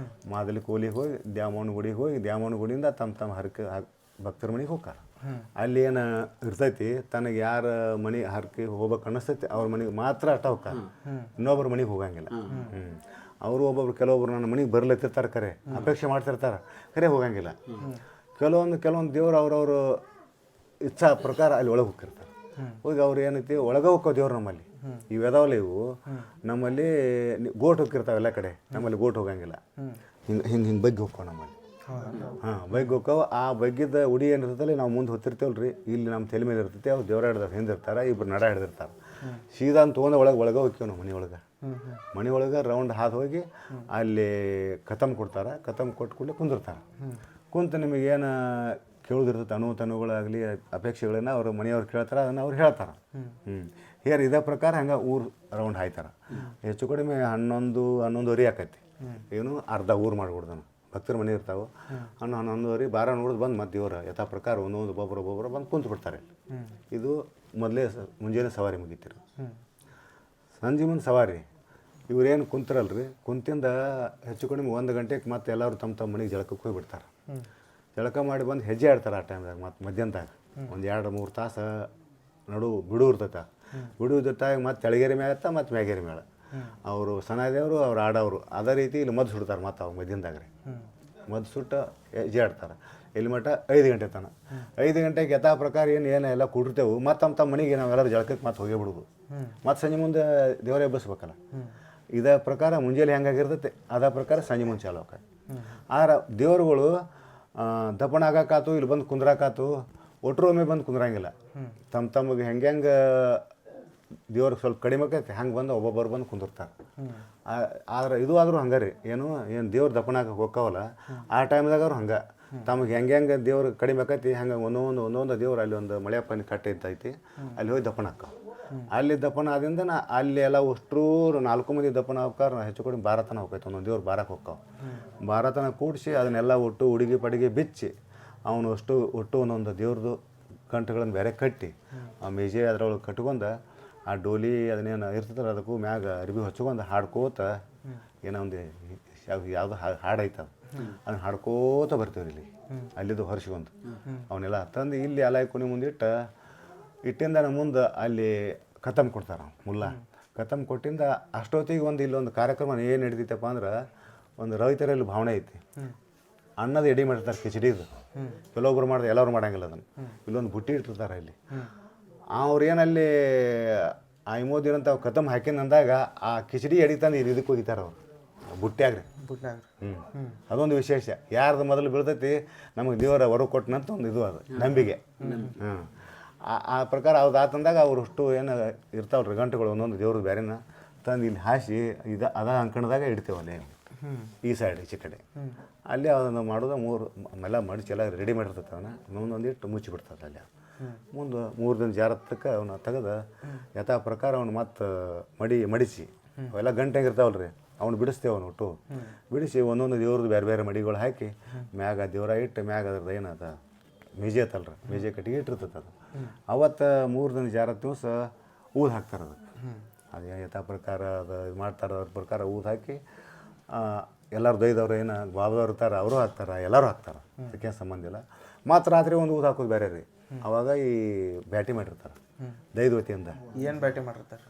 ಮಾದಲಿ ಕೋಲಿಗೆ ಹೋಗಿ ದ್ಯಾಮವ್ವನ ಗುಡಿಗೆ ಹೋಗಿ ದ್ಯಾಮವ್ವನ ಗುಡಿಯಿಂದ ತಮ್ಮ ಹರಕೆ ಭಕ್ತರ ಮನೆಗೆ ಹೋಗ್ತಾರೆ. ಅಲ್ಲಿ ಏನು ಇರ್ತೈತಿ, ತನಗೆ ಯಾರ ಮನೆ ಹರಕೆ ಹೋಗ್ಬೇಕು ಅನ್ನಿಸ್ತೈತಿ ಅವ್ರ ಮನೆಗೆ ಮಾತ್ರ ಅಟ್ಟ ಹೋಗ್ತಾರೆ. ಇನ್ನೊಬ್ಬರ ಮನೆಗೆ ಹೋಗಂಗಿಲ್ಲ. ಅವರು ಕೆಲವೊಬ್ರು ನನ್ನ ಮನೆಗೆ ಬರ್ಲತ್ತಿರ್ತಾರೆ, ಕರೆ ಅಪೇಕ್ಷೆ ಮಾಡ್ತಿರ್ತಾರೆ, ಕರೆ ಹೋಗಂಗಿಲ್ಲ. ಕೆಲವೊಂದು ದೇವ್ರು ಅವ್ರವ್ರ ಇಚ್ಛಾ ಪ್ರಕಾರ ಅಲ್ಲಿ ಒಳಗೆ ಹೋಗಿರ್ತಾರೆ. ಹೋಗಿ ಅವ್ರು ಏನೈತಿ ಒಳಗೆ ಹೋಗ್ಕೋ ದೇವ್ರು. ನಮ್ಮಲ್ಲಿ ಇವೆದಾವಲ್ಲ ಇವು ನಮ್ಮಲ್ಲಿ ಗೋಟ್ ಹೋಗಿರ್ತಾವೆ ಎಲ್ಲ ಕಡೆ. ನಮ್ಮಲ್ಲಿ ಗೋಟ್ ಹೋಗಂಗಿಲ್ಲ. ಹಿಂಗೆ ಬಗ್ಗೆ ಹೋಗ್ಕೋ ನಮ್ಮಲ್ಲಿ. ಹಾಂ, ಬೈಕ್ ಹೋಗ್ತಾವೆ. ಆ ಬಗ್ಗಿದ್ದ ಉಡಿ ಏನಿರ್ತಲ್ಲ ನಾವು ಮುಂದೆ ಹೊತ್ತಿರ್ತೇವಲ್ರಿ, ಇಲ್ಲಿ ನಮ್ಮ ತಲೆ ಮೇಲೆ ಇರ್ತೈತಿ. ಅವ್ರು ದೇವರ ಹಿಡ್ದಾರೆ, ಹಿಂದಿರ್ತಾರೆ, ಇಬ್ಬರು ನಡ ಹಿಡ್ದಿರ್ತಾರೆ. ಸೀದಾ ಅಂತ ತೊಗೊಂಡು ಒಳಗೆ ಹೋಗ್ತೇವೆ ನಾವು. ಮನೆಯೊಳಗೆ ರೌಂಡ್ ಹಾದು ಹೋಗಿ ಅಲ್ಲಿ ಕತಮ್ ಕೊಡ್ತಾರೆ. ಕತಮ್ ಕೊಟ್ಟು ಕೂಡಲೇ ಕುಂದಿರ್ತಾರೆ. ಕುಂತು ನಿಮಗೇನು ಕೇಳೋದಿರ್ತೈತೆ ತನುಗಳಾಗಲಿ ಅಪೇಕ್ಷೆಗಳನ್ನ ಅವ್ರ ಮನೆಯವ್ರು ಕೇಳ್ತಾರೆ, ಅದನ್ನು ಅವ್ರು ಹೇಳ್ತಾರೆ. ಹೇರ್ ಇದೇ ಪ್ರಕಾರ ಹಂಗೆ ಊರು ರೌಂಡ್ ಹಾಯ್ತಾರೆ. ಹೆಚ್ಚು ಕಡಿಮೆ 11-11:30 ಆಕೈತಿ. ಏನು ಅರ್ಧ ಊರು ಮಾಡಿಬಿಡ್ದಾನು. ಭಕ್ತರ ಮನೆ ಇರ್ತಾವೆ. 11-11:30 12 ನೋಡಿದ್ ಬಂದು ಮತ್ತೆ ದೇವ್ರ ಯಥಾ ಪ್ರಕಾರ ಒಬ್ಬೊಬ್ಬರು ಬಂದು ಕುಂತು ಬಿಡ್ತಾರೆ. ಇದು ಮೊದಲೇ ಮುಂಜಾನೆ ಸವಾರಿ ಮುಗಿತಿರು. ಸಂಜೆ ಮುಂದೆ ಸವಾರಿ ಇವ್ರೇನು ಕುಂತಿರಲ್ರಿ, ಕುಂತಿಂದ ಹೆಚ್ಚು ಕಡಿಮೆ 1 ಗಂಟೆಗೆ ಮತ್ತೆ ಎಲ್ಲರೂ ತಮ್ಮ ಮನೆಗೆ ಜಳಕಕ್ಕೆ ಹೋಗಿಬಿಡ್ತಾರೆ. ಜಳಕ ಮಾಡಿ ಬಂದು ಹೆಜ್ಜೆ ಆಡ್ತಾರೆ. ಆ ಟೈಮ್ದಾಗ ಮತ್ತೆ ಮಧ್ಯಾಹ್ನದಾಗ 1-2-3 ತಾಸು ಬಿಡು ಇರ್ತೈತೆ. ಬಿಡು ಜೊತೆಗೆ ಮತ್ತೆ ತೆಳಗೇರಿ ಮೇಳತ್ತ ಮತ್ತು ಮ್ಯಾಗೇರಿ ಮೇಳ. ಅವರು ಸನಾದೇವರು ಅವ್ರು ಆಡೋರು ಅದೇ ರೀತಿ ಇಲ್ಲಿ ಮದ್ದು ಸುಡ್ತಾರೆ. ಮತ್ತು ಅವ್ರು ಮಧ್ಯಾಹ್ನದಾಗ ರೀ ಮದ್ದು ಸುಟ್ಟು ಹೆಜ್ಜೆ ಆಡ್ತಾರೆ. ಇಲ್ಲಿ ಮಟ್ಟ 5 ಗಂಟೆ ತನಕ. 5 ಗಂಟೆಗೆ ಯಥಾ ಪ್ರಕಾರ ಎಲ್ಲ ಕೂಡಿರ್ತೇವೆ. ಮತ್ತು ತಮ್ಮ ಮನೆಗೆ ನಾವೆಲ್ಲರೂ ಜಳಕಕ್ಕೆ ಮತ್ತೆ ಹೋಗೇ ಬಿಡೋದು. ಮತ್ತು ಸಂಜೆ ಮುಂದೆ ದೇವರೇ ಎಬ್ಬಿಸ್ಬೇಕಲ್ಲ. ಇದೇ ಪ್ರಕಾರ ಮುಂಜಾನೆ ಹೆಂಗಾಗಿರ್ತೈತೆ ಅದೇ ಪ್ರಕಾರ ಸಂಜೆ ಮುಂದೆ ಚಾಲು ಆಕೈತೆ. ಆದ್ರೆ ದೇವ್ರುಗಳು ದಪ್ಪಣ ಆಗಾಕಾತು, ಇಲ್ಲಿ ಬಂದು ಕುಂದ್ರಾಕಾತು, ಒಟ್ಟರು ಒಮ್ಮೆ ಬಂದು ಕುಂದ್ರಂಗಿಲ್ಲ. ತಮಗೆ ಹೆಂಗೆ ದೇವ್ರಿಗೆ ಸ್ವಲ್ಪ ಕಡಿಮೆ ಆಕೈತೆ ಹಂಗೆ ಬಂದು ಒಬ್ಬೊಬ್ಬರು ಬಂದು ಕುಂದಿರ್ತಾರೆ. ಆದ್ರೆ ಇದು ಆದರೂ ಹಂಗೆ ರೀ, ಏನು ದೇವ್ರು ದಪ್ಪಣಾಗ ಹೋಗ್ತಾವಲ್ಲ ಆ ಟೈಮ್ದಾಗ ಅವ್ರು ಹಂಗೆ ತಮಗೆ ಹೆಂಗೆ ದೇವ್ರು ಕಡಿಮೆ ಆಕೈತಿ ಹಂಗೆ ಒಂದೊಂದು ದೇವ್ರು ಅಲ್ಲಿ ಒಂದು ಮಳೆಯಪ್ಪನ ಕಟ್ಟೆ ಇದ್ದೈತಿ, ಅಲ್ಲಿ ಹೋಗಿ ದಪ್ಪಣ ಹಾಕವು. ಅಲ್ಲಿ ದಪ್ಪಣ ಆದಿಂದ ಅಲ್ಲಿ ಎಲ್ಲ ಅಷ್ಟರೂ 4 ಮಂದಿ ದಪ್ಪಣ ಹೋಗ್ತಾರೆ. ಹೆಚ್ಚು ಕಡಿಮೆ ಭಾರತನ ಹೋಗ್ತೈತೆ. ಒಂದೊಂದು ದೇವ್ರು ಬಾರಕ್ಕೆ ಹೋಗ್ತಾವೆ. ಭಾರತನ ಕೂಡಿಸಿ ಅದನ್ನೆಲ್ಲ ಒಟ್ಟು ಉಡುಗೆ ಪಡಿಗೆ ಬಿಚ್ಚಿ ಅವನು ಒಟ್ಟು ಒಂದೊಂದು ದೇವ್ರದ್ದು ಕಂಠಗಳನ್ನು ಬೇರೆ ಕಟ್ಟಿ ಆ ಮೇಜೆ ಅದರೊಳಗೆ ಕಟ್ಕೊಂಡು ಆ ಡೋಲಿ ಅದನ್ನೇನು ಇರ್ತದಲ್ಲ ಅದಕ್ಕೂ ಮ್ಯಾಗ ಅರಿವಿ ಹಚ್ಕೊಂಡು ಹಾಡ್ಕೋತ ಏನೋ ಒಂದು ಯಾವುದು ಹಾಡು ಐತದ ಅದನ್ನು ಹಾಡ್ಕೋತ ಬರ್ತೀವ್ರಿ ಇಲ್ಲಿ. ಅಲ್ಲಿದ್ದು ಹೊರಿಸ್ಕೊಂಡು ಅವನ್ನೆಲ್ಲ ತಂದು ಇಲ್ಲಿ ಅಲಾಯಿ ಕುಣಿ ಮುಂದಿಟ್ಟು ಇಟ್ಟಿಂದ ನಮ್ಮ ಮುಂದೆ ಅಲ್ಲಿ ಕತಮ್ ಕೊಡ್ತಾರೆ ಮುಲ್ಲ ಕತಮ್ ಕೊಟ್ಟಿಂದ ಅಷ್ಟೊತ್ತಿಗೆ ಇಲ್ಲೊಂದು ಕಾರ್ಯಕ್ರಮ ಏನು ನಡೀತೈತಪ್ಪ ಅಂದ್ರೆ ಒಂದು ರೈತರಲ್ಲಿ ಭಾವನೆ ಐತಿ. ಅನ್ನದ ಎಡಿ ಮಾಡಿರ್ತಾರೆ ಕಿಚಡಿದು, ಕೆಲವೊಬ್ರು ಮಾಡಿದ್ರೆ ಎಲ್ಲರೂ ಮಾಡಂಗಿಲ್ಲ ಅದನ್ನು. ಇಲ್ಲೊಂದು ಬುಟ್ಟಿ ಇಟ್ಟಿರ್ತಾರೆ ಇಲ್ಲಿ. ಅವ್ರು ಏನಲ್ಲಿ ದಿನ ಅಂತ ಕತಮ್ ಹಾಕಿನ ಅಂದಾಗ ಆ ಕಿಚಡಿ ಎಡಿ ತಂದು ಇದಕ್ಕೆ ಹೋಗಿತಾರೆ ಅವ್ರು ಬುಟ್ಟ್ಯಾಗ್ರಿ. ಅದೊಂದು ವಿಶೇಷ. ಯಾರ್ದು ಮೊದಲು ಬೀಳ್ತೈತಿ ನಮಗೆ ದೇವರ ಹೊರ ಕೊಟ್ಟನಂತ ಒಂದು ಇದು ಅದು ನಂಬಿಕೆ. ಆ ಪ್ರಕಾರ ಅವ್ದು ಆತಂದಾಗ ಅವ್ರು ಅಷ್ಟು ಏನು ಇರ್ತಾವ್ರಿ ಗಂಟೆಗಳು ಒಂದೊಂದು ದೇವ್ರದ್ದು ಬೇರೆನ ತಂದು ಇಲ್ಲಿ ಹಾಸಿ ಅದ ಅಂಕಣದಾಗ ಇಡ್ತೇವಲ್ಲಿ ಈ ಸೈಡ್ ಈಚೆ ಕಡೆ. ಅಲ್ಲಿ ಅದನ್ನು ಮಾಡೋದು ಎಲ್ಲ ಮಡಿಸಿ ಎಲ್ಲ ರೆಡಿ ಮಾಡಿರ್ತೈತೆ ಅವನ್ನ ಮುಂದೊಂದಿಟ್ಟು ಮುಚ್ಚಿಬಿಡ್ತದೆ ಅಲ್ಲಿ. ಮುಂದೆ 3 ದಿನ ಜಾರತ್ತಕ್ಕೆ ಅವನ್ನ ತೆಗೆದು ಯಥಾ ಪ್ರಕಾರ ಅವ್ನು ಮತ್ತೆ ಮಡಿಸಿ ಅವೆಲ್ಲ ಗಂಟೆಗಿರ್ತಾವಲ್ಲ ರೀ ಅವ್ನು ಬಿಡಿಸ್ತೇವೆ ಅವನು ಒಟ್ಟು ಬಿಡಿಸಿ ಒಂದೊಂದು ದೇವ್ರದ್ದು ಬೇರೆ ಬೇರೆ ಮಡಿಗಳು ಹಾಕಿ ಮ್ಯಾಗ ದೇವ್ರ ಇಟ್ಟು ಮ್ಯಾಗ ಅದ್ರದ್ದು ಏನದ ಮೇಜೆ ಐತಲ್ರಿ ಮೇಜೆ ಕಟ್ಟಿಗೆ ಇಟ್ಟಿರ್ತೈತೆ ಅದು. ಅವತ್ತು 3 ದಿನ ಜಾರತ್ತ ದಿವಸ ಊದು ಹಾಕ್ತಾರೆ ಅದಕ್ಕೆ. ಅದು ಯಥಾ ಪ್ರಕಾರ ಅದು ಇದು ಮಾಡ್ತಾರೆ ಅದ್ರ ಪ್ರಕಾರ ಊದು ಹಾಕಿ ಎಲ್ಲರೂ ದೈದವ್ರು ಏನು ಬಾಬದವ್ರು ಇರ್ತಾರೆ ಅವರು ಹಾಕ್ತಾರೆ, ಎಲ್ಲರೂ ಹಾಕ್ತಾರೆ, ಅದಕ್ಕೆ ಸಂಬಂಧ ಇಲ್ಲ. ಮತ್ತು ರಾತ್ರಿ ಒಂದು ಊದು ಹಾಕೋದು ಬೇರೆ ರೀ. ಅವಾಗ ಈ ಬ್ಯಾಟಿ ಮಾಡಿರ್ತಾರೆ ದೈದ ವತಿಯಿಂದ. ಏನು ಬ್ಯಾಟಿ ಮಾಡಿರ್ತಾರೆ?